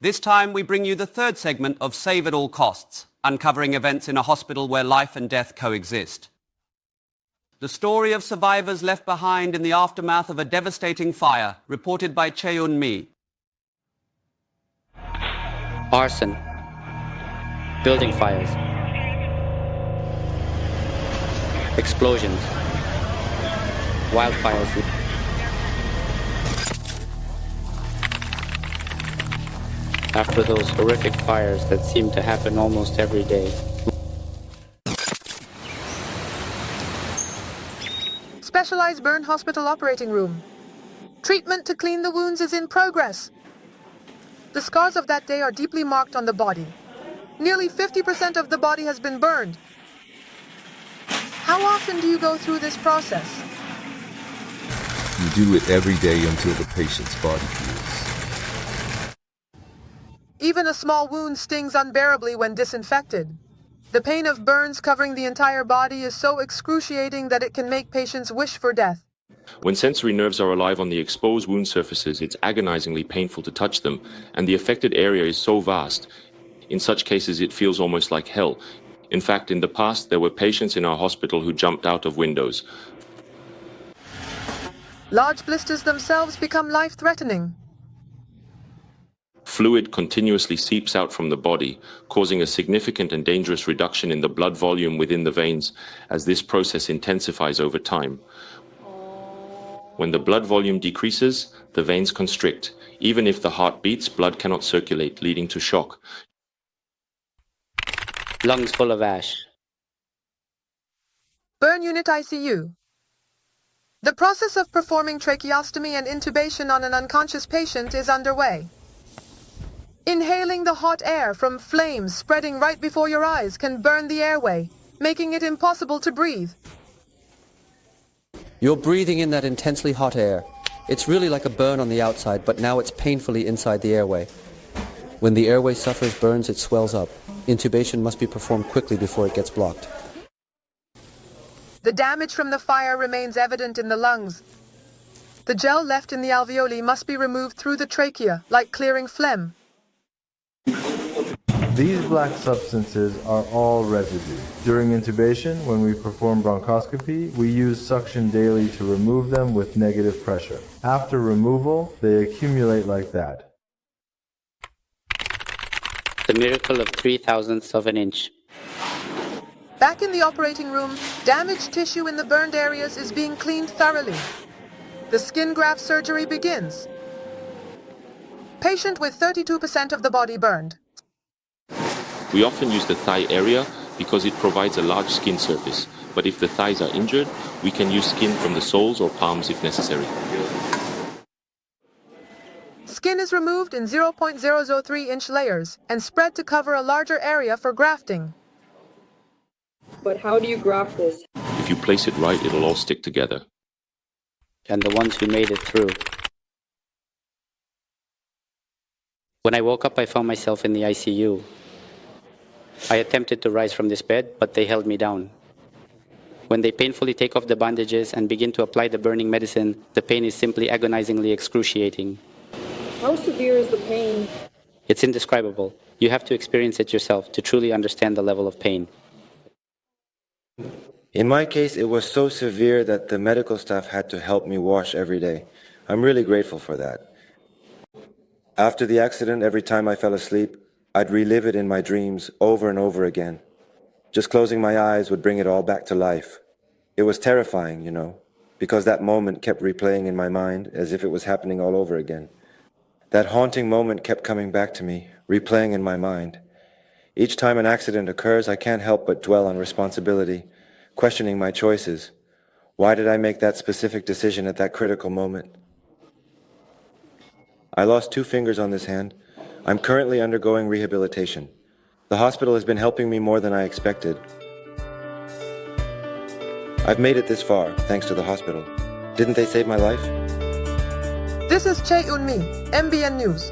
This time we bring you the third segment of Save at All Costs, uncovering events in a hospital where life and death coexist. The story of survivors left behind in the aftermath of a devastating fire, reported by Choi Eun-mi. Arson. Building fires. Explosions. Wildfires. After those horrific fires that seem to happen almost every day. Specialized burn hospital operating room. Treatment to clean the wounds is in progress. The scars of that day are deeply marked on the body. Nearly 50% of the body has been burned. How often do you go through this process? You do it every day until the patient's body heals. Even a small wound stings unbearably when disinfected. The pain of burns covering the entire body is so excruciating that it can make patients wish for death. When sensory nerves are alive on the exposed wound surfaces, it's agonizingly painful to touch them, and the affected area is so vast. In such cases, it feels almost like hell. In fact, in the past, there were patients in our hospital who jumped out of windows. Large blisters themselves become life-threatening. Fluid continuously seeps out from the body, causing a significant and dangerous reduction in the blood volume within the veins as this process intensifies over time. When the blood volume decreases, the veins constrict. Even if the heart beats, blood cannot circulate, leading to shock. Lungs full of ash. Burn unit ICU. The process of performing tracheostomy and intubation on an unconscious patient is underway. Inhaling the hot air from flames spreading right before your eyes can burn the airway, making it impossible to breathe. You're breathing in that intensely hot air. It's really like a burn on the outside, but now it's painfully inside the airway. When the airway suffers burns, it swells up. Intubation must be performed quickly before it gets blocked. The damage from the fire remains evident in the lungs. The gel left in the alveoli must be removed through the trachea, like clearing phlegm. These black substances are all residue. During intubation, when we perform bronchoscopy, we use suction daily to remove them with negative pressure. After removal, they accumulate like that. The miracle of 3/1000ths of an inch. Back in the operating room, damaged tissue in the burned areas is being cleaned thoroughly. The skin graft surgery begins. Patient with 32% of the body burned. We often use the thigh area because it provides a large skin surface, but if the thighs are injured, we can use skin from the soles or palms if necessary. Skin is removed in 0.003-inch layers and spread to cover a larger area for grafting. But how do you graft this? If you place it right, it'll all stick together. And the ones who made it through. When I woke up, I found myself in the ICU. I attempted to rise from this bed, but they held me down. When they painfully take off the bandages and begin to apply the burning medicine, the pain is simply agonizingly excruciating. How severe is the pain? It's indescribable. You have to experience it yourself to truly understand the level of pain. In my case, it was so severe that the medical staff had to help me wash every day. I'm really grateful for that. After the accident, every time I fell asleep, I'd relive it in my dreams over and over again. Just closing my eyes would bring it all back to life. It was terrifying, you know, because that moment kept replaying in my mind as if it was happening all over again. That haunting moment kept coming back to me, replaying in my mind. Each time an accident occurs, I can't help but dwell on responsibility, questioning my choices. Why did I make that specific decision at that critical moment? I lost 2 fingers on this hand. I'm currently undergoing rehabilitation. The hospital has been helping me more than I expected. I've made it this far, thanks to the hospital. Didn't they save my life? This is Choi Eun-mi, MBN News.